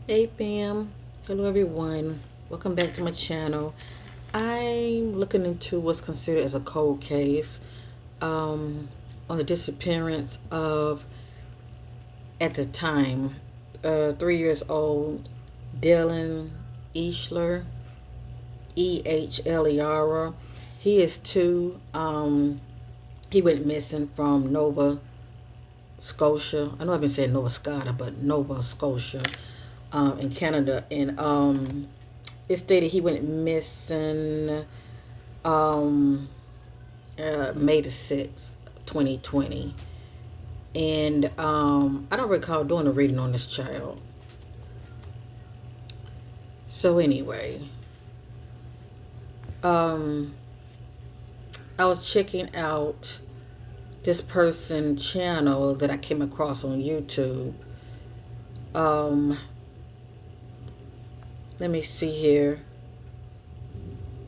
Hey fam, hello everyone. Welcome back to my channel. I'm looking into what's considered as a cold case um, on the disappearance of, at the time, 3 years old Dylan Ehler, Ehler. He is two. He went missing from Nova Scotia. I know I've been saying Nova Scotia, but Nova Scotia in Canada. And it stated he went missing um, May the 6th, 2020. And I don't recall doing a reading on this child. So, anyway, um, I was checking out this person channel that I came across on YouTube. Um, Let me see here.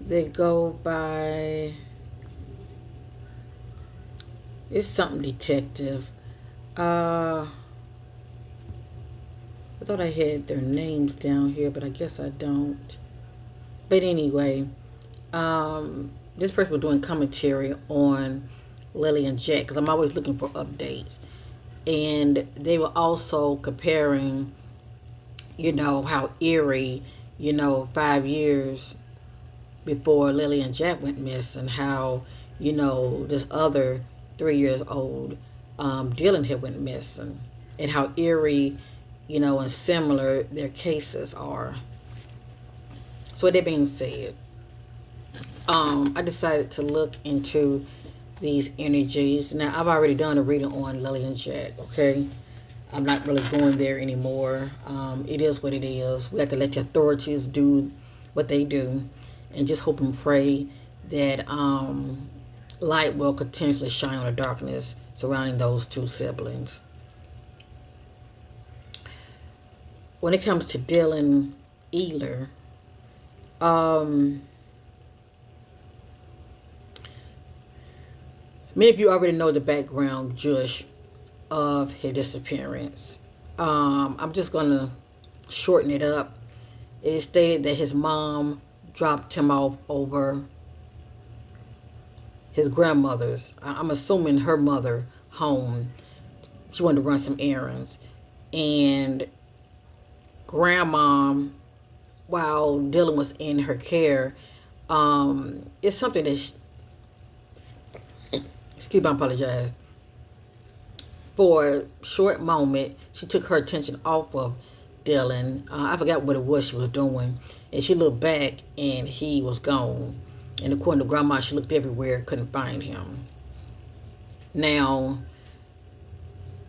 They go by, it's something detective. I thought I had their names down here, but I guess I don't. But anyway, this person was doing commentary on Lily and Jack because I'm always looking for updates. And they were also comparing, how eerie, 5 years before Lily and Jack went missing, how, this other 3 years old Dylan had went missing, and how eerie, and similar their cases are. So with that being said, I decided to look into these energies. Now I've already done a reading on Lily and Jack. Okay, I'm not really going there anymore. It is what it is. We have to let the authorities do what they do, and just hope and pray that light will continuously shine on the darkness surrounding those two siblings. When it comes to Dylan Ehler, um, many of you already know the background, Jush, of his disappearance. I'm just going to shorten it up. It is stated that his mom dropped him off over his grandmother's, I'm assuming her mother, home. She wanted to run some errands. And grandma, while Dylan was in her care, it's something that, excuse me, I apologize. For a short moment, she took her attention off of Dylan. I forgot what it was she was doing. And she looked back and he was gone. And according to grandma, she looked everywhere, couldn't find him. Now,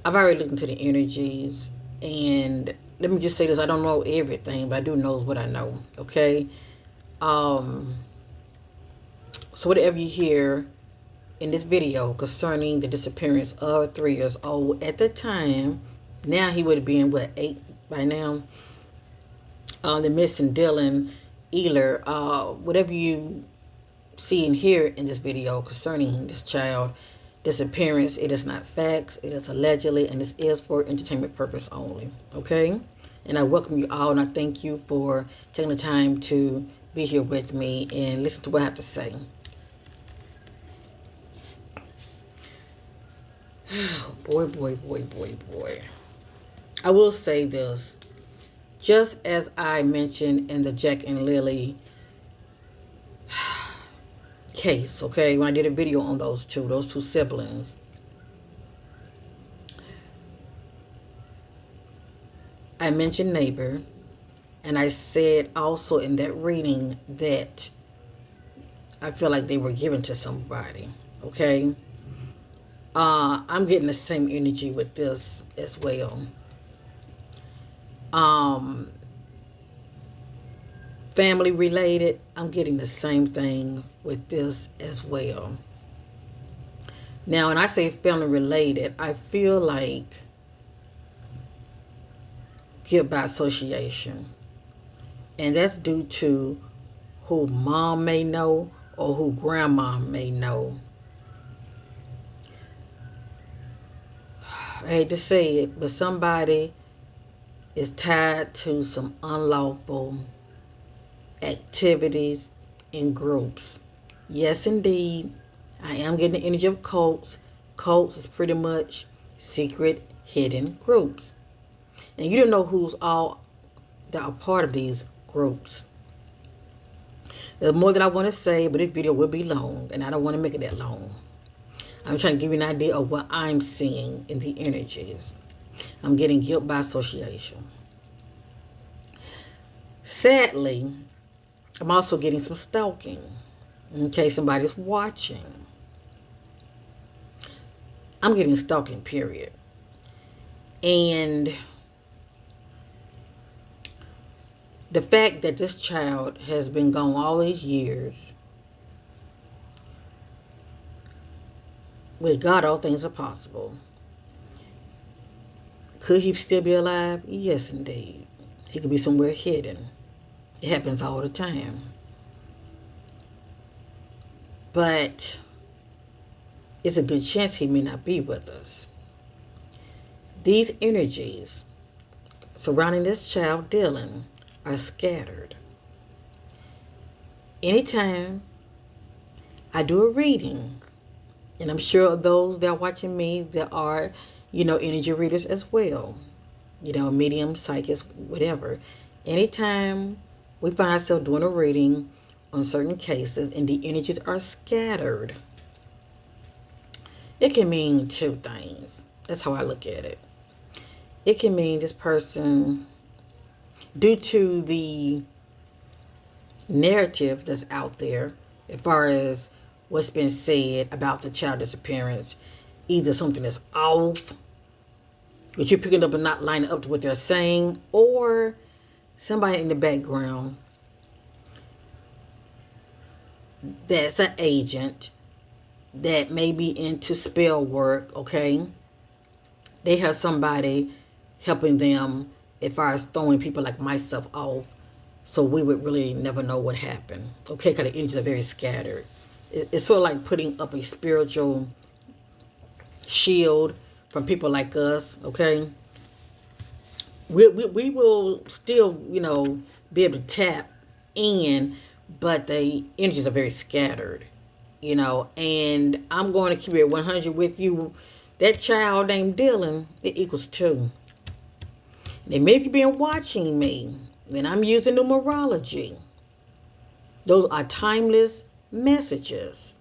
I've already looked into the energies, and let me just say this: I don't know everything, but I do know what I know. Okay, um, so whatever you hear in this video concerning the disappearance of 3 years old at the time, now he would have been what, 8 by now. The missing Dylan Ehler. Whatever you see and hear in this video concerning this child disappearance, it is not facts, it is allegedly, and this is for entertainment purpose only. Okay, and I welcome you all, and I thank you for taking the time to be here with me and listen to what I have to say. Boy, boy, boy, boy, boy. I will say this, just as I mentioned in the Jack and Lily case, okay, when I did a video on those two siblings, I mentioned neighbor, and I said also in that reading that I feel like they were given to somebody. Okay, I'm getting the same energy with this as well. Um, Family related, I'm getting the same thing with this as well. Now, when I say family related, I feel like guilt by association, and that's due to who mom may know or who grandma may know. I hate to say it, but somebody is tied to some unlawful activities in groups. Yes, indeed. I am getting the energy of cults. Cults is pretty much secret, hidden groups. And you don't know who's all that are part of these groups. There's more that I want to say, but this video will be long, and I don't want to make it that long. I'm trying to give you an idea of what I'm seeing in the energies. I'm getting guilt by association. Sadly, I'm also getting some stalking in case somebody's watching. I'm getting stalking, period. And the fact that this child has been gone all these years, with God, all things are possible. Could he still be alive? Yes, indeed. He could be somewhere hidden. It happens all the time. But it's a good chance he may not be with us. These energies surrounding this child, Dylan, are scattered. Anytime I do a reading, and I'm sure of those that are watching me, there are, energy readers as well. Medium, psychics, whatever. Anytime we find ourselves doing a reading on certain cases and the energies are scattered, it can mean two things. That's how I look at it. It can mean this person, due to the narrative that's out there, as far as what's been said about the child disappearance, either something that's off, which you're picking up and not lining up to what they're saying, or somebody in the background that's an agent that may be into spell work, okay? They have somebody helping them as far as throwing people like myself off, so we would really never know what happened, okay? Because the energies are very scattered. It's sort of like putting up a spiritual shield from people like us, okay? We will still, be able to tap in, but the energies are very scattered, and I'm going to keep it 100 with you. That child named Dylan, it equals 2. They may be been watching me when I'm using numerology. Those are timeless messages.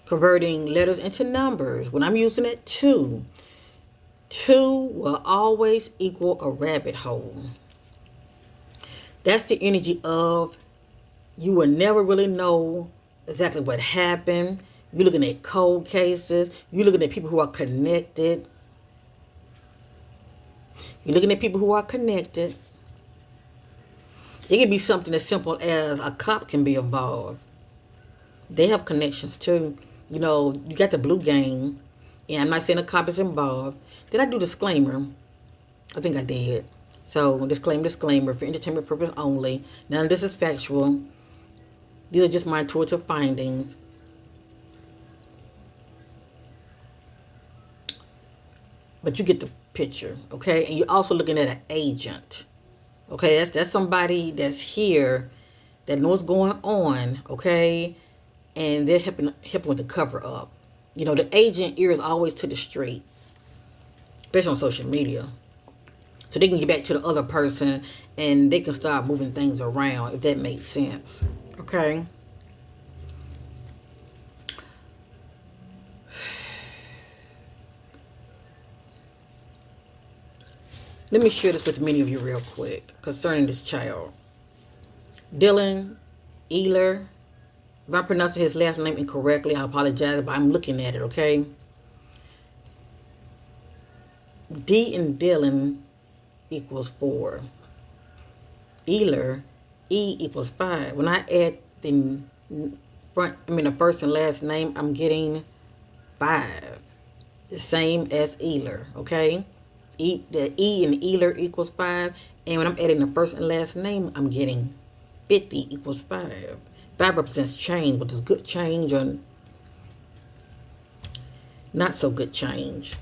Converting letters into numbers. When I'm using it 2, 2 will always equal a rabbit hole. That's the energy of you will never really know exactly what happened. You're looking at cold cases. You're looking at people who are connected. You're looking at people who are connected. It can be something as simple as a cop can be involved. They have connections too. You got the blue gang, and I'm not saying a cop is involved. Did I do disclaimer? I think I did. So, disclaimer, for entertainment purpose only. None of this is factual. These are just my intuitive findings. But you get the picture, okay? And you're also looking at an agent. Okay, that's somebody that's here that knows what's going on, okay? And they're helping with the cover up. The agent ear is always to the street, especially on social media. So they can get back to the other person and they can start moving things around, if that makes sense. Okay? Let me share this with many of you real quick concerning this child. Dylan Ehler. If I'm pronouncing his last name incorrectly, I apologize, but I'm looking at it, okay? D in Dylan equals 4. Ehler, E equals 5. When I add the first and last name, I'm getting 5. The same as Ehler, okay? The E in Ehler equals 5. And when I'm adding the first and last name, I'm getting 50 equals 5. 5 represents change, which is good change or not so good change.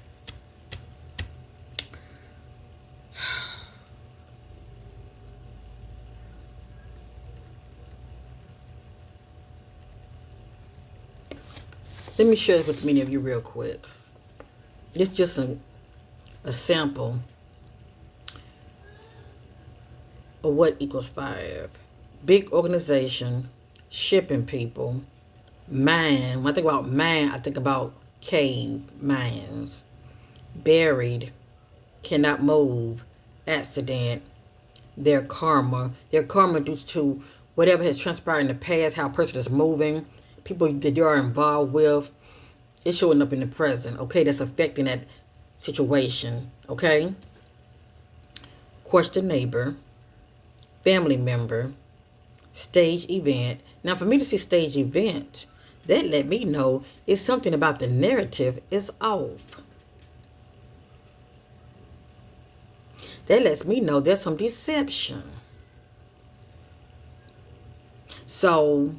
Let me share this with many of you real quick. It's just a sample of what equals 5. Big organization, shipping people, mine. When I think about mine, I think about cave mines. Buried, cannot move, accident, their karma. Their karma due to whatever has transpired in the past, how a person is moving, people that you are involved with, it's showing up in the present, okay? That's affecting that situation, okay? Question neighbor, family member, stage event. Now, for me to see stage event, that let me know it's something about the narrative is off. That lets me know there's some deception. So,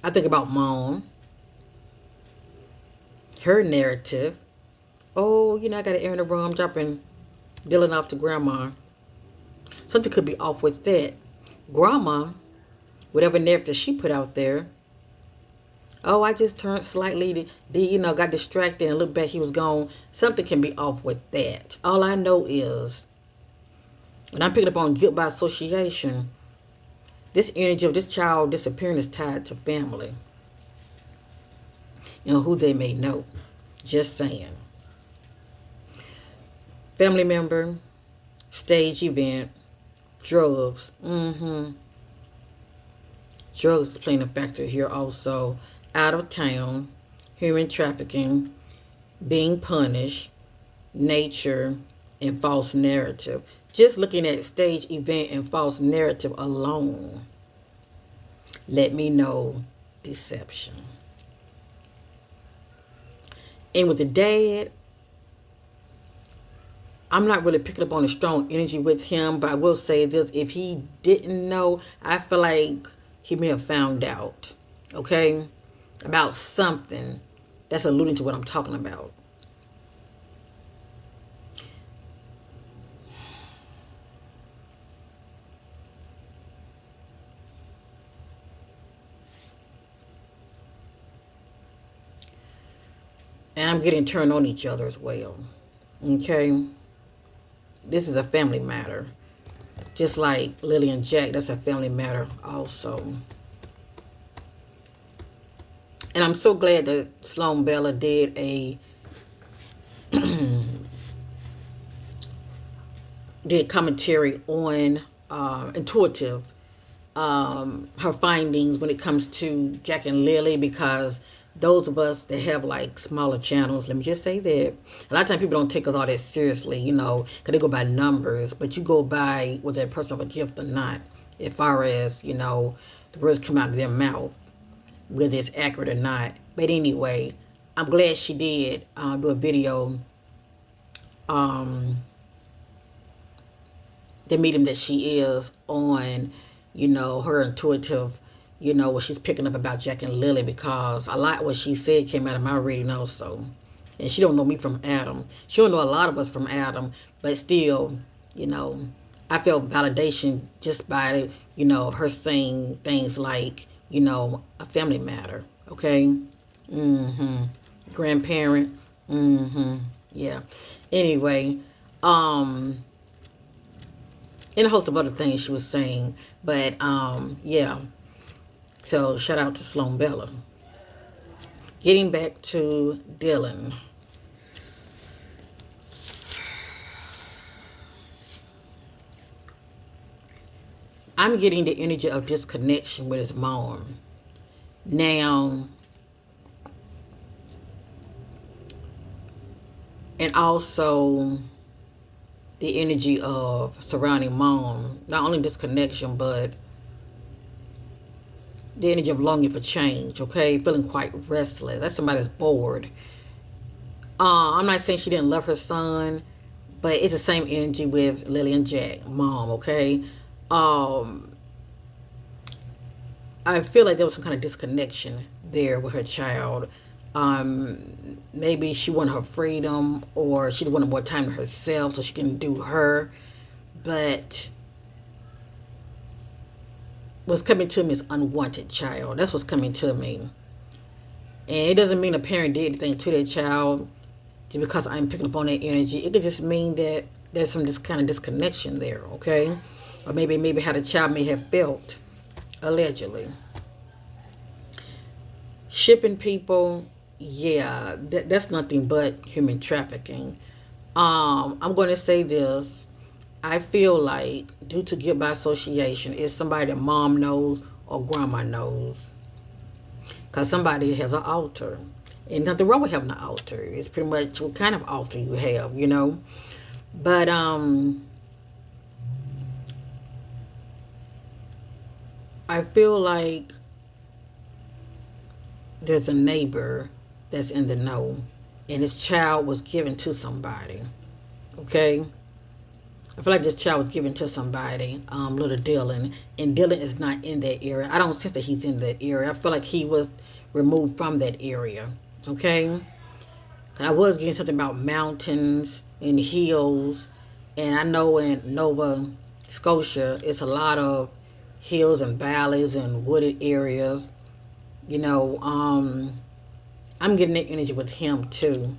I think about mom, her narrative. Oh, I got an errand to run. I'm dropping Dylan off to grandma. Something could be off with that. Grandma, whatever narrative she put out there. Oh, I just turned slightly, got distracted and looked back, he was gone. Something can be off with that. All I know is, when I'm picking up on guilt by association, this energy of this child disappearing is tied to family. Who they may know. Just saying. Family member, stage event, drugs. Drugs is playing a factor here also. Out of town, human trafficking, being punished, nature, and false narrative. Just looking at stage event and false narrative alone, let me know deception. And with the dad, I'm not really picking up on a strong energy with him, but I will say this. If he didn't know, I feel like he may have found out, okay, about something that's alluding to what I'm talking about. And I'm getting turned on each other as well, okay? This is a family matter. Just like Lily and Jack, that's a family matter also. And I'm so glad that Sloan Bella did did commentary on intuitive, her findings when it comes to Jack and Lily, because those of us that have like smaller channels, let me just say that a lot of times people don't take us all that seriously, because they go by numbers, but you go by whether that person have a gift or not, as far as the words come out of their mouth, whether it's accurate or not. But anyway, I'm glad she did do a video, the medium that she is on, her intuitive, what she's picking up about Jack and Lily, because a lot what she said came out of my reading also. And she don't know me from Adam. She don't know a lot of us from Adam, but still, I felt validation just by, her saying things like, a family matter, okay? Grandparent, yeah. Anyway, and a host of other things she was saying, but yeah. So shout out to Sloan Bella. Getting back to Dylan. I'm getting the energy of disconnection with his mom. Now, and also the energy of surrounding mom. Not only disconnection, but the energy of longing for change, okay? Feeling quite restless. That's somebody that's bored. I'm not saying she didn't love her son, but it's the same energy with Lily and Jack, mom, okay? I feel like there was some kind of disconnection there with her child. Maybe she wanted her freedom, or she wanted more time to herself so she can do her. But what's coming to me is unwanted child. That's what's coming to me. And it doesn't mean a parent did anything to their child just because I'm picking up on that energy. It could just mean that there's some this kind of disconnection there, okay? Or maybe how the child may have felt, allegedly. Shipping people, yeah, that's nothing but human trafficking. I'm going to say this. I feel like, due to guilt by association, it's somebody that mom knows or grandma knows. Because somebody has an altar. And nothing wrong with having an altar. It's pretty much what kind of altar you have, you know. But I feel like there's a neighbor that's in the know, and his child was given to somebody. Okay? I feel like this child was given to somebody, little Dylan, and Dylan is not in that area. I don't sense that he's in that area. I feel like he was removed from that area. Okay? I was getting something about mountains and hills, and I know in Nova Scotia, it's a lot of hills and valleys and wooded areas. You know, I'm getting that energy with him too.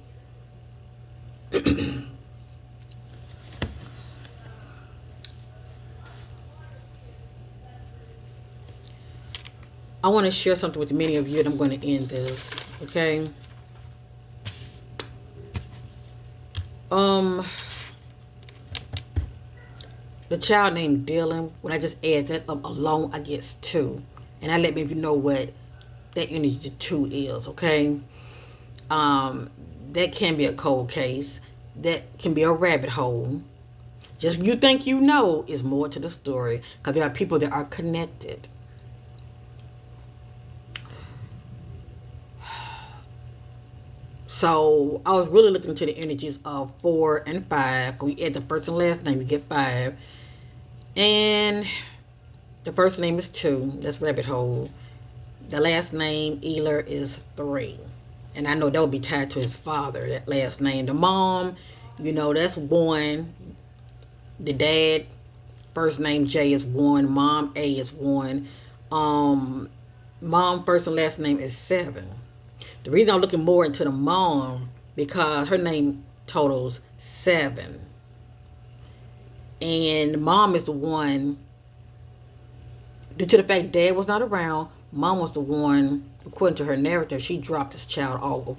I want to share something with many of you, and I'm going to end this. Okay. The child named Dylan. When I just add that up alone, I get 2, and I let me know what that energy 2 is. Okay. That can be a cold case. That can be a rabbit hole. Just when you think you know, is more to the story, because there are people that are connected. So I was really looking into the energies of 4 and 5. We add the first and last name, you get 5. And the first name is 2. That's rabbit hole. The last name, Ehler, is 3. And I know that would be tied to his father, that last name. The mom, you know, that's 1. The dad, first name J is 1. Mom A is 1. Mom first and last name is 7. The reason I'm looking more into the mom, because her name totals 7. And mom is the one, due to the fact dad was not around, mom was the one, according to her narrative, she dropped this child all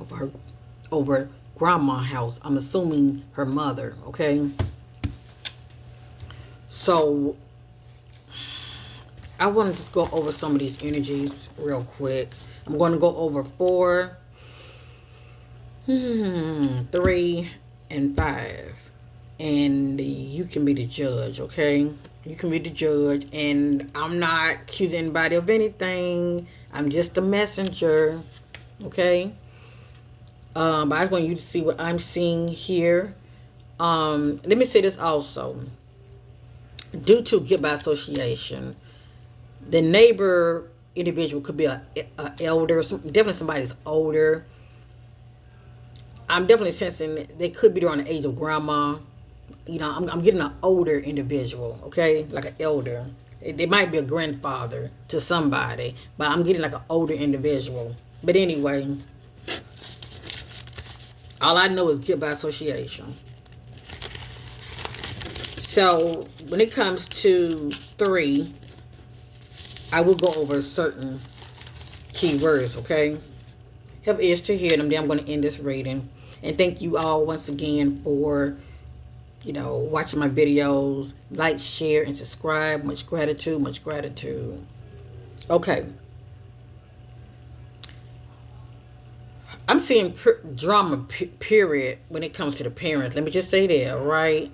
over grandma's house. I'm assuming her mother, okay? So I want to just go over some of these energies real quick. I'm going to go over 4, 3, and 5. And you can be the judge, okay? You can be the judge. And I'm not accusing anybody of anything. I'm just a messenger, okay? But I want you to see what I'm seeing here. Let me say this also. Due to guilt by association, the neighbor individual could be a elder, definitely somebody's older. I'm definitely sensing they could be around the age of grandma. You know, I'm getting an older individual, okay, like an elder. They might be a grandfather to somebody, but I'm getting like an older individual. But anyway, all I know is guilt by association. So when it comes to 3, I will go over certain keywords, okay? Help ears to hear them. Then I'm going to end this reading. And thank you all once again for, you know, watching my videos. Like, share, and subscribe. Much gratitude, much gratitude. Okay. I'm seeing drama, period, when it comes to the parents. Let me just say that, right?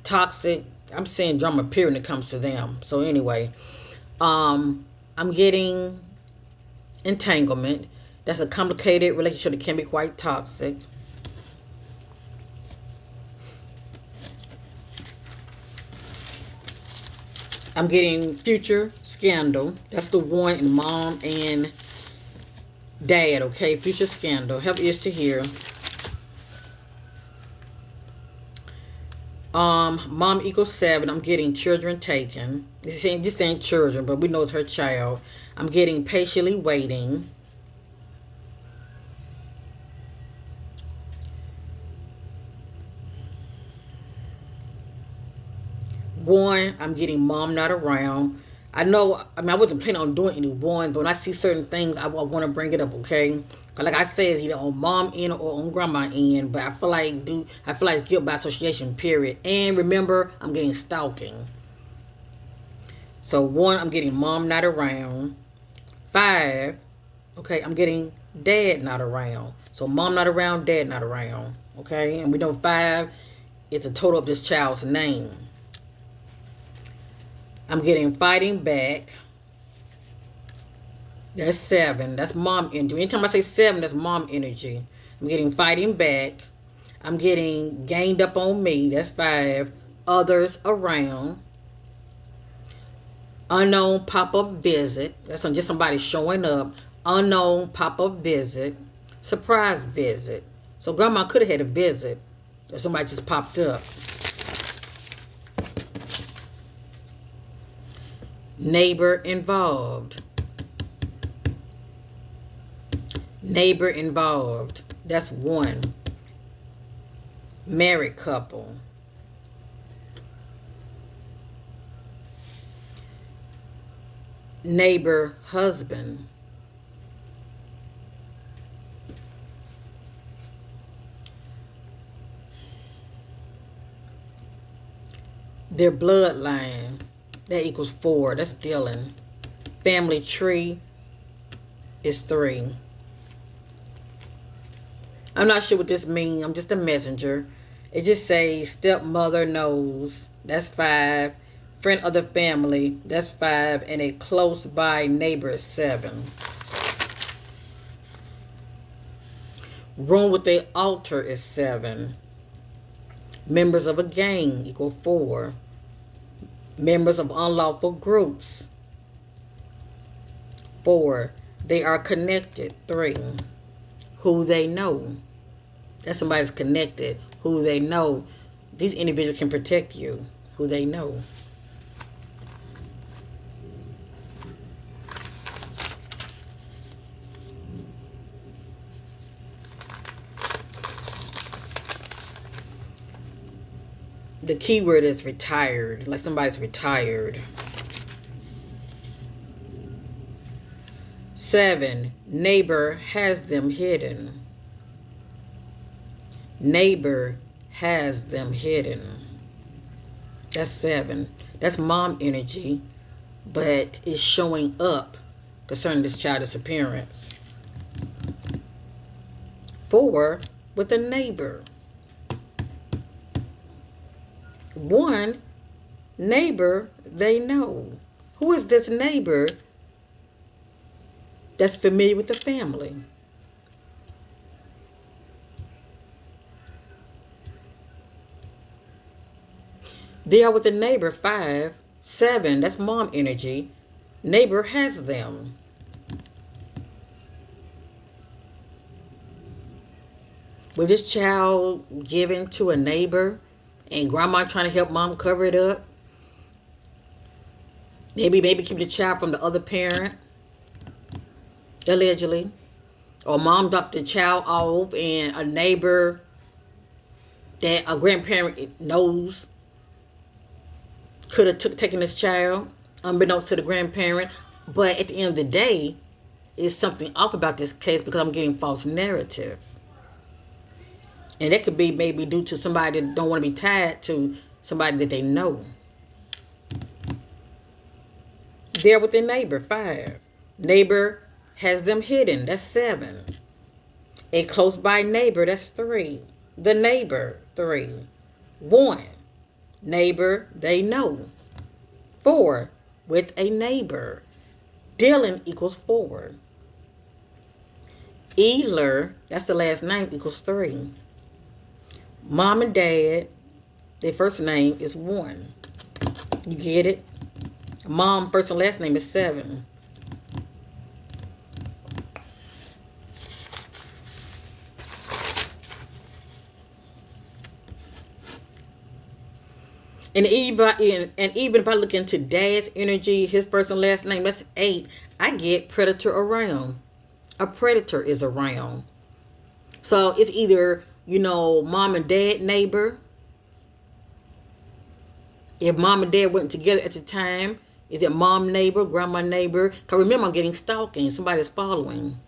Toxic. I'm seeing drama, period, when it comes to them. So anyway, I'm getting entanglement. That's a complicated relationship that can be quite toxic. I'm getting future scandal. That's the one in mom and dad, okay? Future scandal. Have ears to hear. Mom equals 7. I'm getting children taken. This ain't children, but we know it's her child. I'm getting patiently waiting. One, I'm getting mom not around. I know, I mean, I wasn't planning on doing any ones, but when I see certain things, I want to bring it up, okay? Cause like I said, it's either on mom end or on grandma end, but I feel like it's guilt by association, period. And remember, I'm getting stalking. So one, I'm getting mom not around. Five, okay, I'm getting dad not around. So mom not around, dad not around. Okay, and we know five is the total of this child's name. I'm getting fighting back. That's seven. That's mom energy. Anytime I say seven, that's mom energy. I'm getting fighting back. I'm getting gained up on me. That's five. Others around. Unknown pop-up visit. That's just somebody showing up. Unknown pop-up visit. Surprise visit. So grandma could have had a visit. Or somebody just popped up. Neighbor involved. Neighbor involved. That's one. Married couple. Neighbor husband. Their bloodline. That equals 4. That's Dylan. Family tree is 3. I'm not sure what this means. I'm just a messenger. It just says stepmother knows. That's 5. Friend of the family. That's 5. And a close by neighbor is 7. Room with the altar is 7. Members of a gang equal 4. Members of unlawful groups. 4. They are connected. 3. Who they know. That's somebody's connected. Who they know. These individuals can protect you. Who they know. The key word is retired. Like somebody's retired. 7. Neighbor has them hidden. Neighbor has them hidden. That's 7. That's mom energy, but it's showing up concerning this child's disappearance. 4. With a neighbor. 1. Neighbor they know. Who is this neighbor that's familiar with the family? They are with the neighbor. 5. 7. That's mom energy. Neighbor has them. Was this child given to a neighbor and grandma trying to help mom cover it up? Maybe keep the child from the other parent, allegedly. Or mom dropped the child off and a neighbor that a grandparent knows could have taken this child, unbeknownst to the grandparent. But at the end of the day, it's something off about this case because I'm getting false narrative. And that could be maybe due to somebody that don't want to be tied to somebody that they know. They're with their neighbor. 5. Neighbor has them hidden. That's 7. A close by neighbor. That's 3. The neighbor. 3. 1. Neighbor they know. 4. With a neighbor. Dylan equals 4. Ehler, that's the last name, equals 3. Mom and dad, their first name is 1. You get it? Mom first and last name is 7. And even if I look into dad's energy, his first and last name, that's 8. I get predator around. A predator is around. So it's either, mom and dad neighbor. If mom and dad weren't together at the time, is it mom neighbor, grandma neighbor? Because remember, I'm getting stalking. Somebody's following.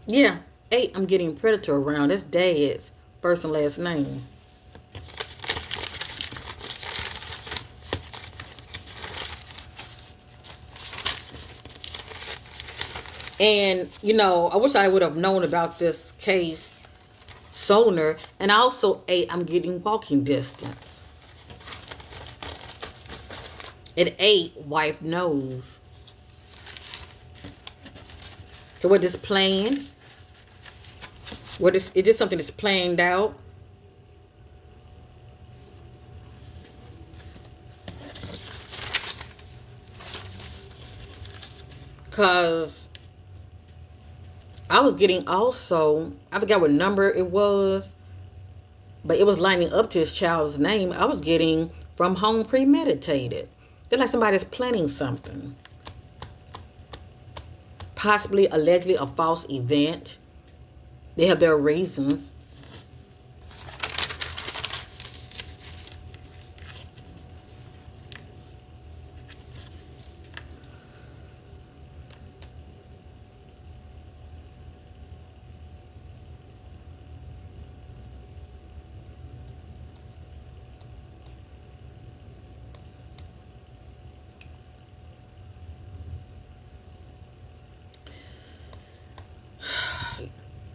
Yeah, 8, I'm getting predator around. That's dad's first and last name. And, I wish I would have known about this case sooner. And also, 8, I'm getting walking distance. And 8, wife knows. So what is planned? Is this something that's planned out? Because I was getting also, I forgot what number it was, but it was lining up to his child's name. I was getting from home premeditated. It's like somebody's planning something. Possibly, allegedly, a false event. They have their reasons.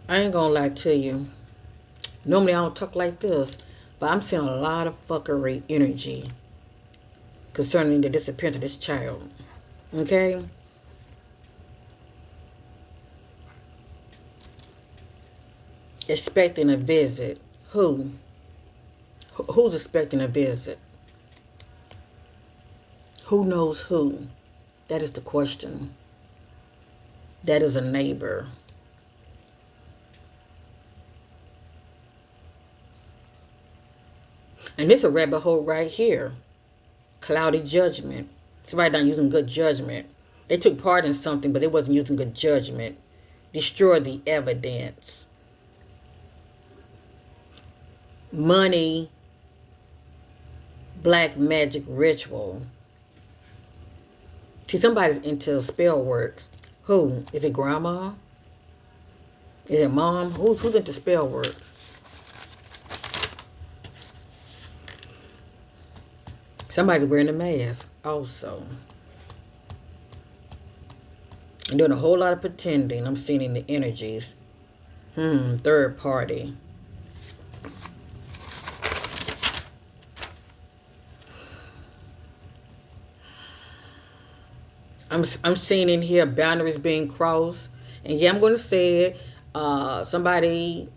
I ain't gonna lie to you. Normally I don't talk like this, but I'm seeing a lot of fuckery energy concerning the disappearance of this child. Okay? Expecting a visit. Who? Who's expecting a visit? Who knows who? That is the question. That is a neighbor. And this is a rabbit hole right here. Cloudy judgment. Somebody not using good judgment. They took part in something, but they wasn't using good judgment. Destroy the evidence. Money. Black magic ritual. See, somebody's into spell works. Who? Is it grandma? Is it mom? Who's into spell work? Somebody's wearing a mask also. And doing a whole lot of pretending. I'm seeing in the energies. Third party. I'm seeing in here boundaries being crossed. And yeah, I'm going to say it. Somebody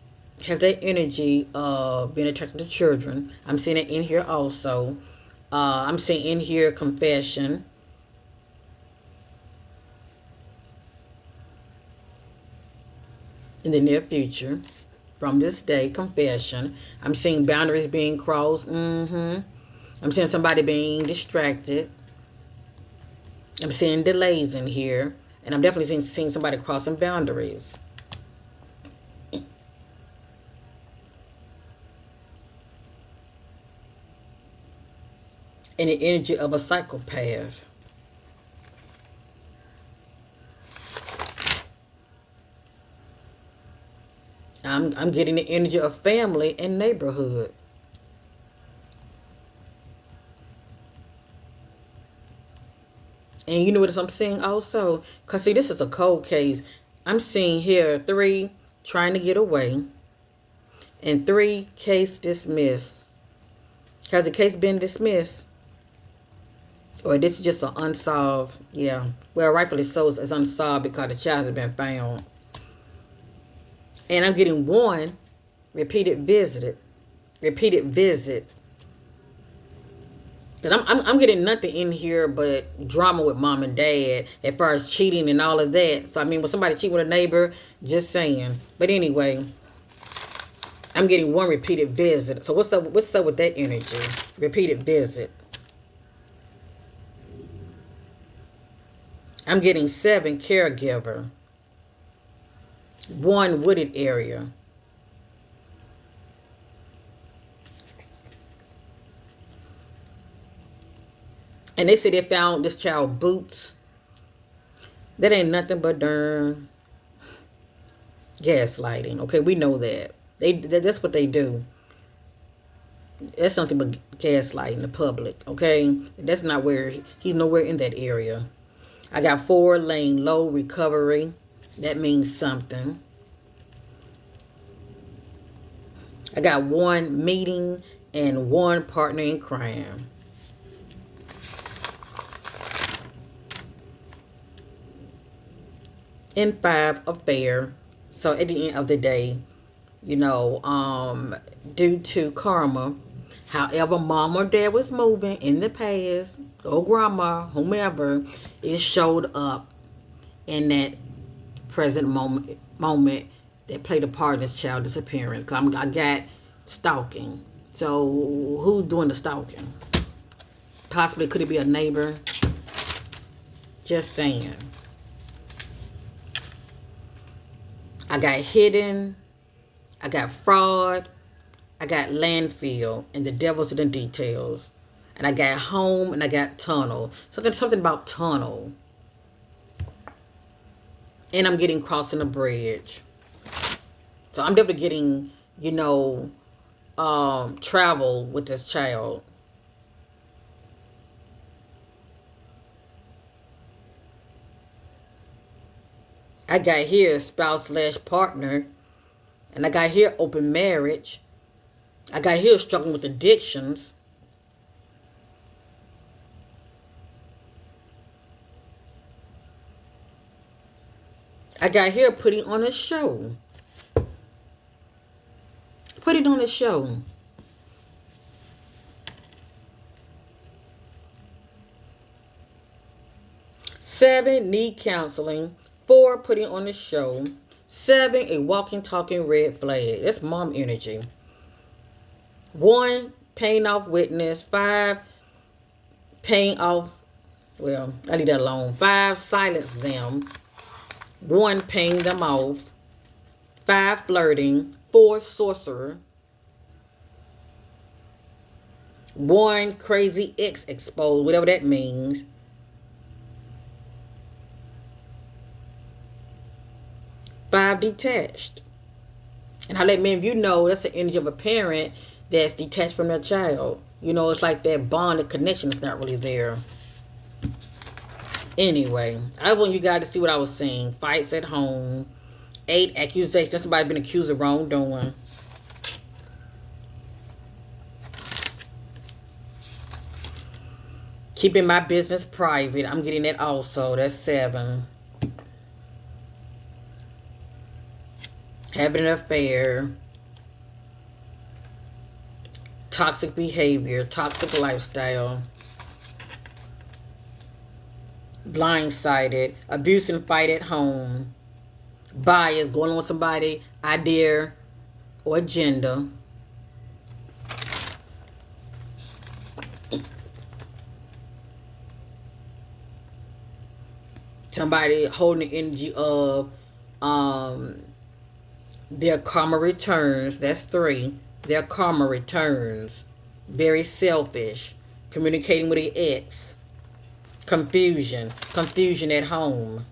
has that energy of being attracted to children. I'm seeing it in here also. I'm seeing in here confession. In the near future. From this day, confession. I'm seeing boundaries being crossed. I'm seeing somebody being distracted. I'm seeing delays in here. And I'm definitely seeing somebody crossing boundaries. And the energy of a psychopath. I'm getting the energy of family and neighborhood. And you know what I'm seeing also? Because, see, this is a cold case. I'm seeing here 3 trying to get away. And 3 case dismissed. Has the case been dismissed? Or this is just an unsolved, yeah. Well, rightfully so, it's unsolved because the child has been found. And I'm getting 1 repeated visit. Because I'm getting nothing in here but drama with mom and dad as far as cheating and all of that. So, I mean, when somebody cheat with a neighbor, just saying. But anyway, I'm getting 1 repeated visit. So what's up with that energy? Repeated visit. I'm getting 7 caregiver. One wooded area. And they say they found this child boots. That ain't nothing but darn gaslighting. Okay, we know that. That's what they do. That's something but gaslighting the public. Okay, that's not where he's nowhere in that area. I got 4 laying low recovery. That means something. I got 1 meeting and 1 partner in crime. And 5 affair. So at the end of the day, due to karma, however mom or dad was moving in the past, or grandma, whomever, it showed up in that present moment that played a part in this child disappearance. I got stalking. So who's doing the stalking? Possibly could it be a neighbor? Just saying. I got hidden. I got fraud. I got landfill, and the devil's in the details. And I got home, and I got tunnel. Something about tunnel. And I'm getting crossing a bridge. So I'm definitely getting, travel with this child. I got here spouse/partner. And I got here open marriage. I got here struggling with addictions. I got here putting on a show. Put it on a show. Seven, need counseling. 4, putting on a show. 7, a walking, talking red flag. That's mom energy. 1, paying off witness. 5, paying off, well, I leave that alone. 5, silence them. 1, paying them off. 5, flirting. 4, sorcerer. 1, crazy ex exposed, whatever that means. 5, detached. And I let many of you know that's the energy of a parent that's detached from their child. It's like that bond and connection is not really there. Anyway, I want you guys to see what I was saying. Fights at home. 8, accusations. Somebody's been accused of wrongdoing. Keeping my business private. I'm getting that also. That's 7. Having an affair. Toxic behavior. Toxic lifestyle. Blindsided. Abuse and fight at home. Bias. Going on with somebody. Idea or agenda. Somebody holding the energy of their karma returns. That's 3. Their karma returns. Very selfish. Communicating with the ex. Confusion. Confusion at home.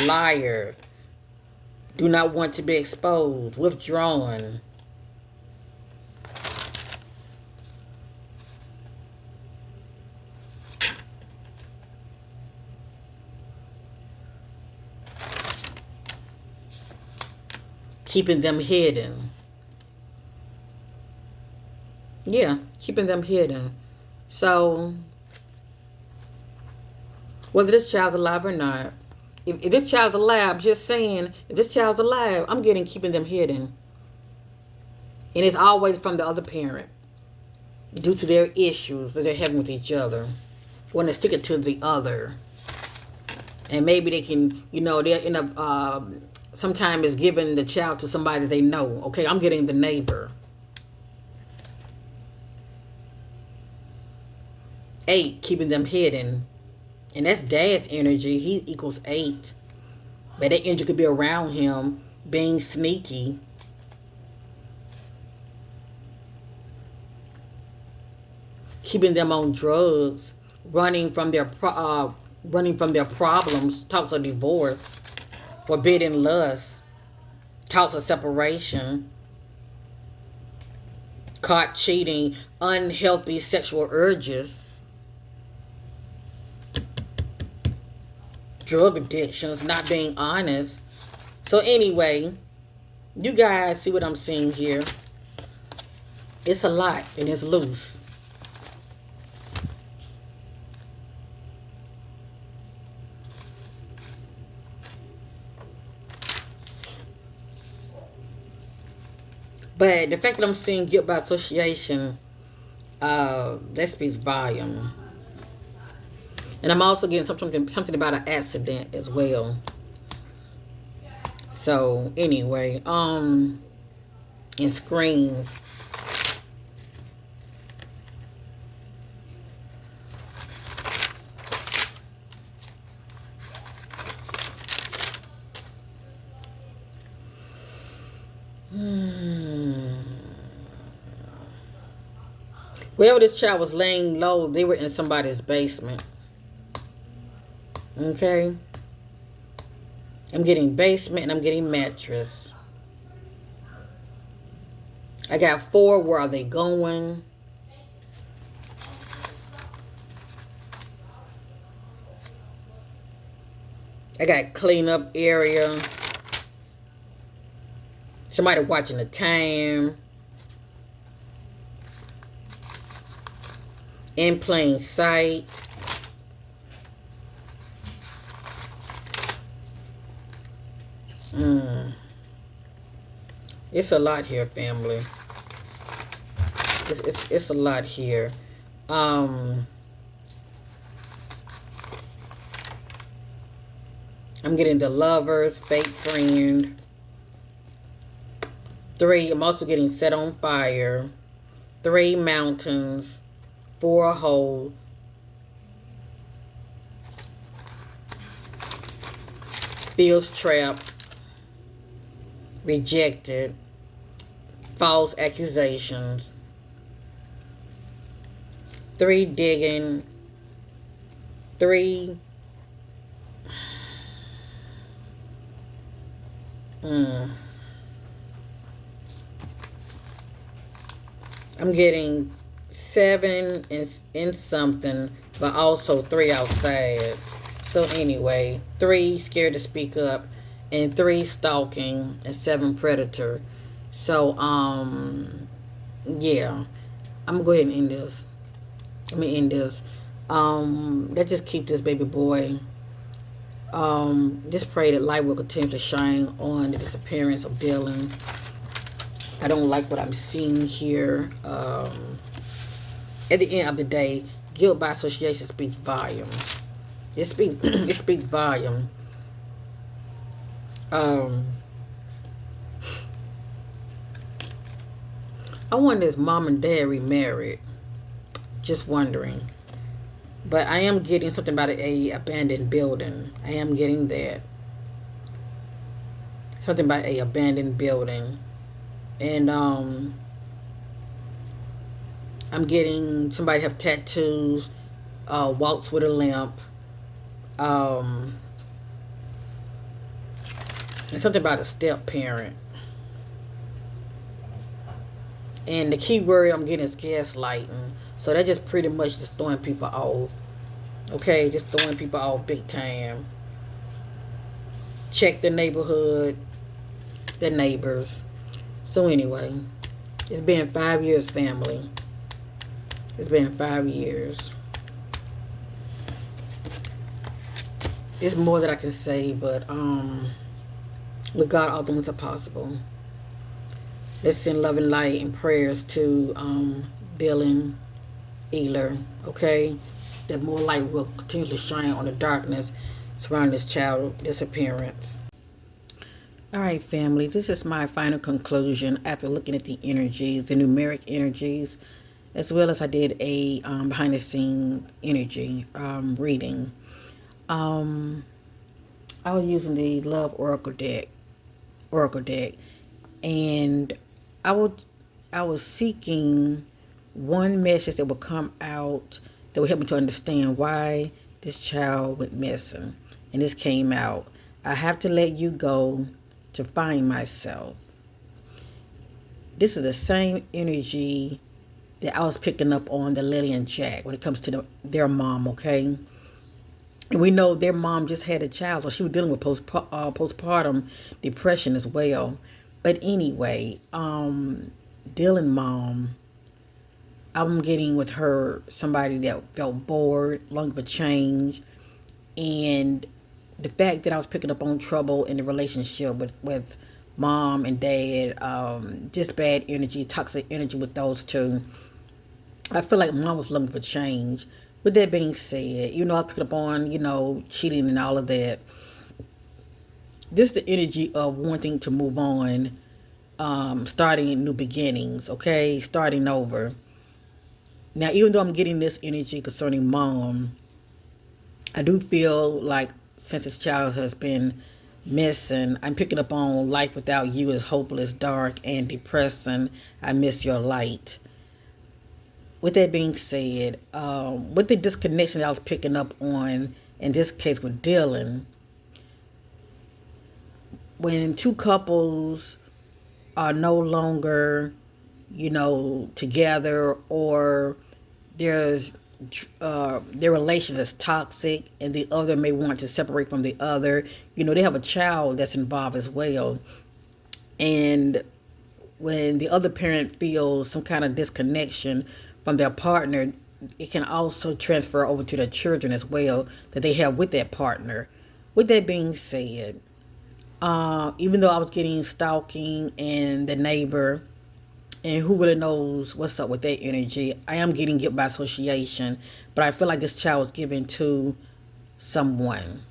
Liar. Do not want to be exposed. Withdrawn. Keeping them hidden. Yeah, keeping them hidden. So, whether this child's alive or not, if this child's alive, I'm just saying, if this child's alive, I'm getting keeping them hidden. And it's always from the other parent due to their issues that they're having with each other. When they stick it to the other. And maybe they can, they're in a, sometimes it's giving the child to somebody that they know. Okay, I'm getting the neighbor. 8, keeping them hidden. And that's dad's energy. He equals 8. But that energy could be around him, being sneaky, keeping them on drugs, running from their problems, talks of divorce, forbidden lust, talks of separation, caught cheating, unhealthy sexual urges, drug addictions, not being honest. So anyway, you guys see what I'm seeing here. It's a lot and it's loose. But the fact that I'm seeing guilt by association, that speaks volume. And I'm also getting something about an accident as well. So anyway, and screens. Wherever this child was laying low, they were in somebody's basement. Okay? I'm getting basement and I'm getting mattress. I got 4. Where are they going? I got cleanup area. Somebody watching the time. In plain sight. It's a lot here, family. It's a lot here. I'm getting the lovers, fake friend. 3, I'm also getting set on fire. 3 mountains. 4 hole. Feels trapped. Rejected. False accusations. 3 digging. 3 I'm getting 7 in something, but also 3 outside. So anyway, 3 scared to speak up, and 3 stalking, and 7 predator. So yeah, I'm gonna go ahead and end this. Let me end this. Let's just keep this baby boy. Just pray that light will continue to shine on the disappearance of Dylan. I don't like what I'm seeing here. At the end of the day, guilt by association speaks volume. It speaks volume. I wonder if mom and dad remarried. Just wondering. But I am getting something about a abandoned building. I am getting that. Something about a abandoned building. And I'm getting somebody have tattoos, walks with a limp, and something about a step parent. And the key word I'm getting is gaslighting. So that just pretty much just throwing people off. Okay, just throwing people off big time. Check the neighborhood, the neighbors. So anyway, it's been 5 years, family. It's been 5 years. There's more that I can say, but with God, all things are possible. Let's send love and light and prayers to Dylan Ehler, okay? That more light will continue to shine on the darkness surrounding this child's disappearance. All right, family, this is my final conclusion after looking at the energies, the numeric energies, as well as I did a behind-the-scenes energy reading. I was using the Love Oracle deck. oracle deck, and I would I was seeking one message that would come out that would help me to understand why this child went missing. And this came out. I have to let you go to find myself. This is the same energy that I was picking up on the Lily and Jack when it comes to their mom, okay? And we know their mom just had a child, so she was dealing with postpartum depression as well. But anyway, Dylan mom, I'm getting with her somebody that felt bored, longing for change, and the fact that I was picking up on trouble in the relationship with mom and dad, just bad energy, toxic energy with those two. I feel like mom was looking for change. With that being said, I was picking up on, cheating and all of that. This is the energy of wanting to move on, starting new beginnings, okay? Starting over. Now, even though I'm getting this energy concerning mom, I do feel like since this child has been missing, I'm picking up on life without you is hopeless, dark, and depressing. I miss your light. With that being said, with the disconnection that I was picking up on, in this case with Dylan, when two couples are no longer, together, or there's their relations is toxic and the other may want to separate from the other, they have a child that's involved as well. And when the other parent feels some kind of disconnection from their partner, it can also transfer over to the children as well that they have with that partner. With that being said, even though I was getting stalking and the neighbor, and who really knows what's up with that energy, I am getting guilt by association, but I feel like this child was given to someone,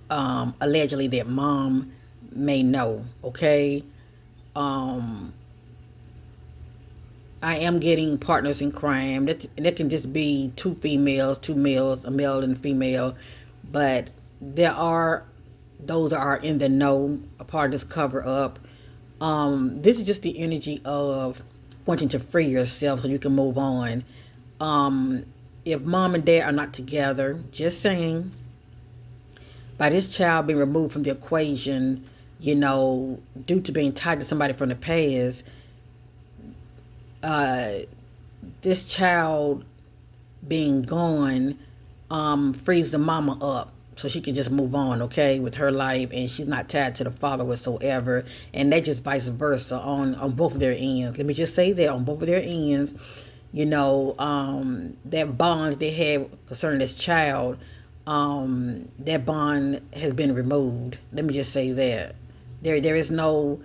allegedly that mom may know, okay? I am getting partners in crime. That can just be two females, two males, a male and a female. But there are those that are in the know, a part of this cover up. This is just the energy of wanting to free yourself so you can move on. If mom and dad are not together, just saying, by this child being removed from the equation, due to being tied to somebody from the past, this child being gone frees the mama up so she can just move on, okay, with her life, and she's not tied to the father whatsoever. And they just vice versa on both of their ends. Let me just say that on both of their ends, that bond they had concerning this child, that bond has been removed. Let me just say that there is no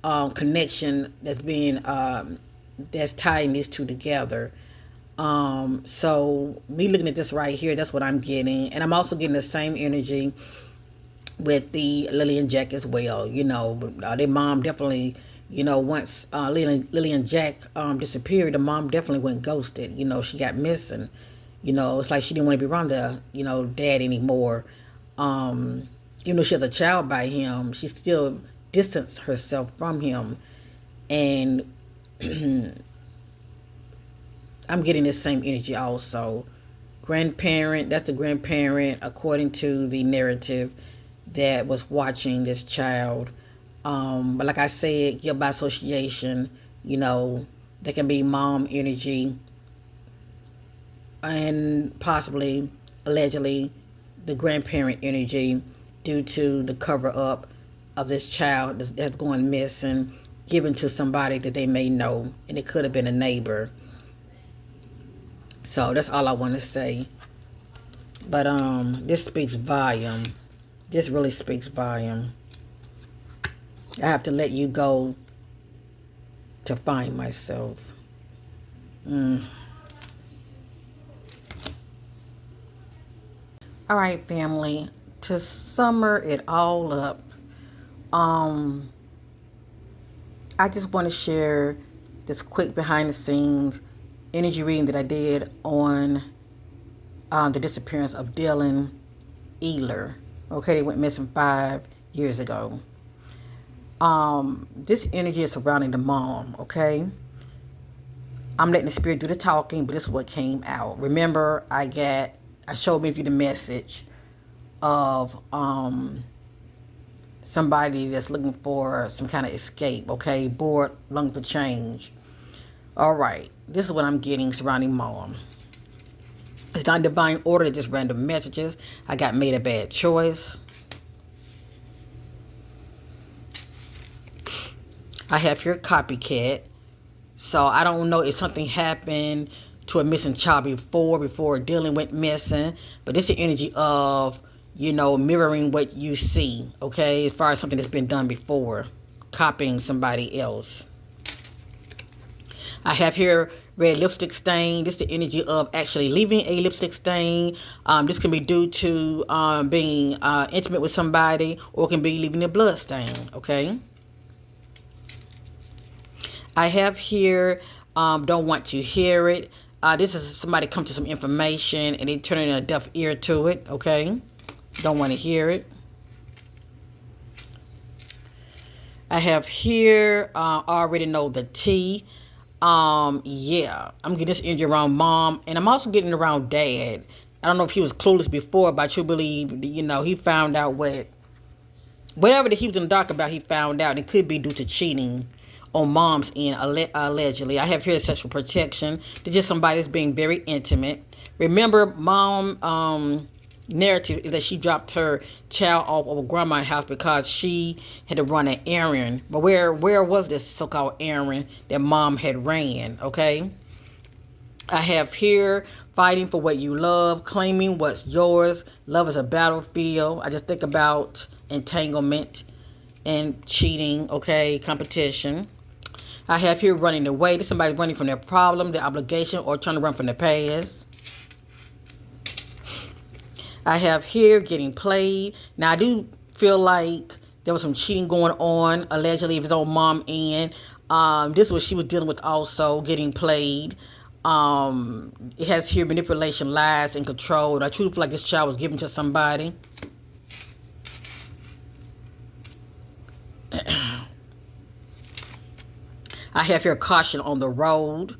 connection that's being that's tying these two together. So me looking at this right here, that's what I'm getting. And I'm also getting the same energy with the Lily and Jack as well. Their mom definitely, once Lily and Jack disappeared, the mom definitely went ghosted. She got missing. It's like she didn't want to be around the, dad anymore. Even though she has a child by him, she still distanced herself from him. And I'm getting this same energy also. Grandparent, that's the grandparent according to the narrative that was watching this child. But like I said, guilt by association, there can be mom energy and possibly, allegedly, the grandparent energy due to the cover up of this child that's going missing, given to somebody that they may know, and it could have been a neighbor. So that's all I want to say. But this speaks volume. This really speaks volume. I have to let you go to find myself. All right, family. To summer it all up, I just want to share this quick behind the scenes energy reading that I did on the disappearance of Dylan Ehler. Okay, they went missing 5 years ago. This energy is surrounding the mom, okay? I'm letting the spirit do the talking, but this is what came out. Remember, I showed you the message of somebody that's looking for some kind of escape, okay? Bored, looking for change. All right, this is what I'm getting surrounding mom. It's not divine order, it's just random messages. I got made a bad choice. I have here copycat. So I don't know if something happened to a missing child before Dylan went missing. But this is the energy of, mirroring what you see, okay? As far as something that's been done before. Copying somebody else. I have here red lipstick stain. This is the energy of actually leaving a lipstick stain. This can be due to being intimate with somebody, or it can be leaving a blood stain, okay? I have here, don't want to hear it. This is somebody come to some information and they turn in a deaf ear to it, okay? Don't want to hear it. I have here, already know the T. Yeah, I'm getting this energy around mom, and I'm also getting around dad. I don't know if he was clueless before, but I truly believe, he found out whatever that he was in the dark about, he found out. It could be due to cheating on mom's end, allegedly. I have here sexual protection. It's just somebody that's being very intimate. Remember, mom, narrative is that she dropped her child off of grandma's house because she had to run an errand. But where was this so-called errand that mom had ran, okay? I have here fighting for what you love, claiming what's yours. Love is a battlefield. I just think about entanglement and cheating, okay, competition. I have here running away. This is somebody running from their problem, their obligation, or trying to run from the past. I have here getting played. Now, I do feel like there was some cheating going on, allegedly, if it's on mom end. This is what she was dealing with also, getting played. It has here manipulation, lies, and control. And I truly feel like this child was given to somebody. I have here caution on the road.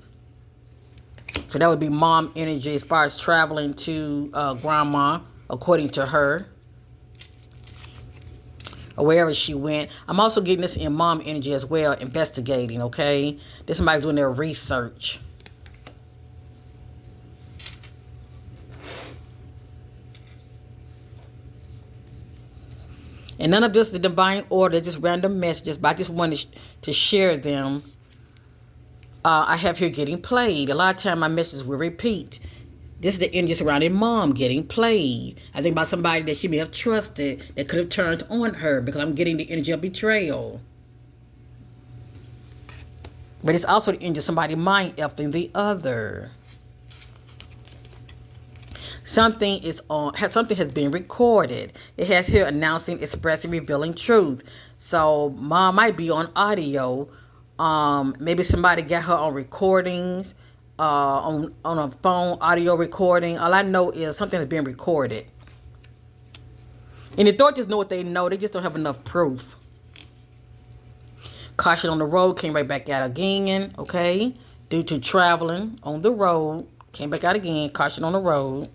So that would be mom energy as far as traveling to grandma, according to her, or wherever she went. I'm also getting this in mom energy as well, investigating, okay? This is somebody doing their research. And none of this is the divine order, just random messages, but I just wanted to share them. I have here getting played. A lot of time my messages will repeat. This is the energy surrounding mom getting played. I think about somebody that she may have trusted that could have turned on her, because I'm getting the energy of betrayal. But it's also the energy of somebody mind effing the other. Something has been recorded. It has here announcing, expressing, revealing truth. So mom might be on audio. Maybe somebody got her on recordings, on a phone, audio recording. All I know is something has been recorded. And the authorities know what they know. They just don't have enough proof. Caution on the road came right back out again, okay? Due to traveling on the road. Came back out again. Caution on the road.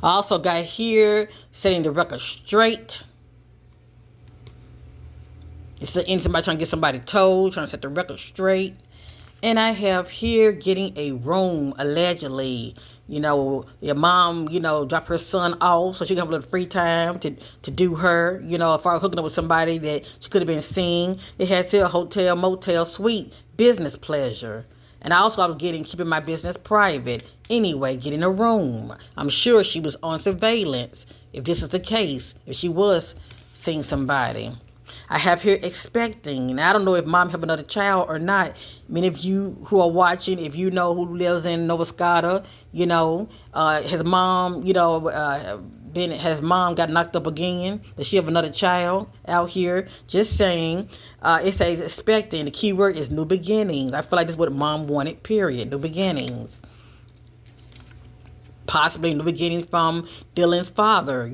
I also got here setting the record straight. It's somebody trying to get somebody told, trying to set the record straight. And I have here getting a room, allegedly. Your mom, dropped her son off so she can have a little free time to do her. If I was hooking up with somebody that she could have been seeing. It had to a hotel, motel, suite, business pleasure. And I was keeping my business private. Anyway, getting a room. I'm sure she was on surveillance, if this is the case, if she was seeing somebody. I have here expecting. And I don't know if mom have another child or not. Many of you who are watching, if you know who lives in Nova Scotia, has mom, has mom got knocked up again? Does she have another child out here? Just saying. It says expecting. The key word is new beginnings. I feel like this is what mom wanted, period. New beginnings. Possibly new beginnings from Dylan's father,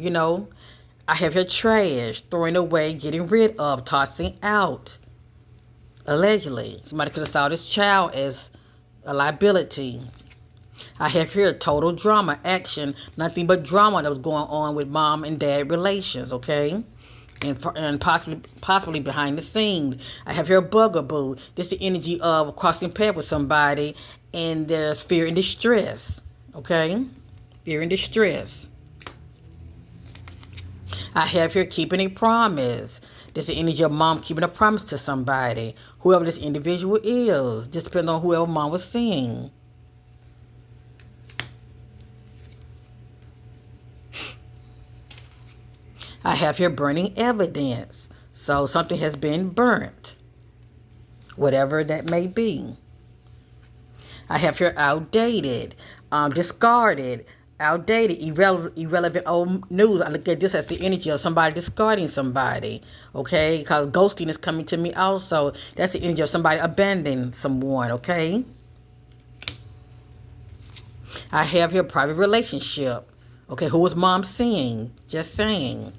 I have here trash, throwing away, getting rid of, tossing out. Allegedly, somebody could have saw this child as a liability. I have here total drama, action, nothing but drama that was going on with mom and dad relations, okay? And possibly behind the scenes. I have here a bugaboo. This is the energy of crossing paths with somebody, and there's fear and distress, okay? Fear and distress. I have here keeping a promise. This is the energy of mom keeping a promise to somebody, whoever this individual is. Just depends on whoever mom was seeing. I have here burning evidence. So something has been burnt, whatever that may be. I have here outdated, discarded, outdated, irrelevant old news. I look at this as the energy of somebody discarding somebody, okay? Because ghosting is coming to me also. That's the energy of somebody abandoning someone, okay? I have here private relationship. Okay, who was mom seeing? Just saying.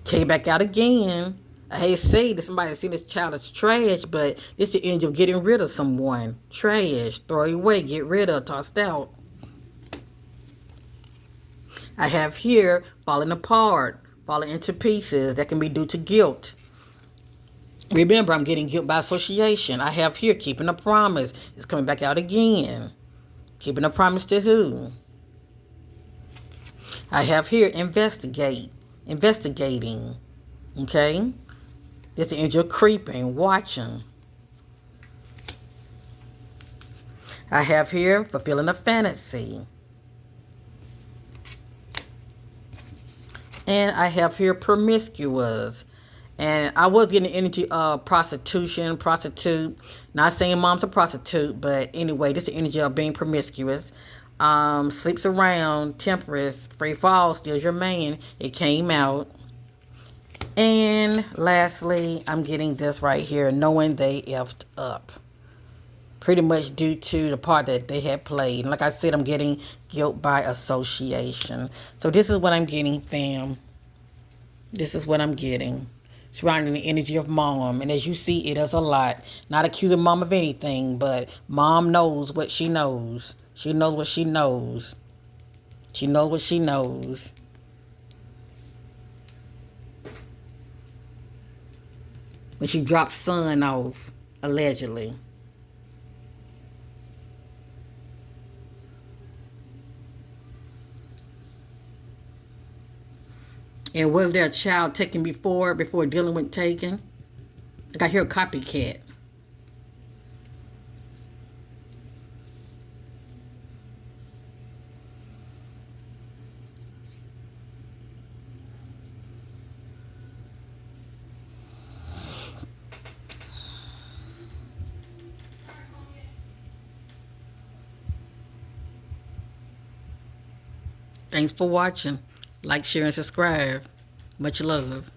Came back out again. I hate to say that somebody seen this child as trash, but it's the energy of getting rid of someone. Trash, throw away, get rid of, tossed out. I have here falling apart, falling into pieces. That can be due to guilt. Remember, I'm getting guilt by association. I have here keeping a promise. It's coming back out again. Keeping a promise to who? I have here investigating. Okay? This is the energy of creeping, watching. I have here fulfilling a fantasy. And I have here promiscuous. And I was getting the energy of prostitute. Not saying mom's a prostitute, but anyway, this is the energy of being promiscuous. Sleeps around, temperance, free fall, steals your man. It came out. And lastly, I'm getting this right here, knowing they effed up. Pretty much due to the part that they had played. And like I said, I'm getting guilt by association. So this is what I'm getting, fam. This is what I'm getting. Surrounding the energy of mom. And as you see, it is a lot. Not accusing mom of anything, but mom knows what she knows. She knows what she knows. She knows what she knows. When she dropped son off, allegedly. And was there a child taken before Dylan went taken? Like I hear a copycat. Thanks for watching. Like, share, and subscribe. Much love.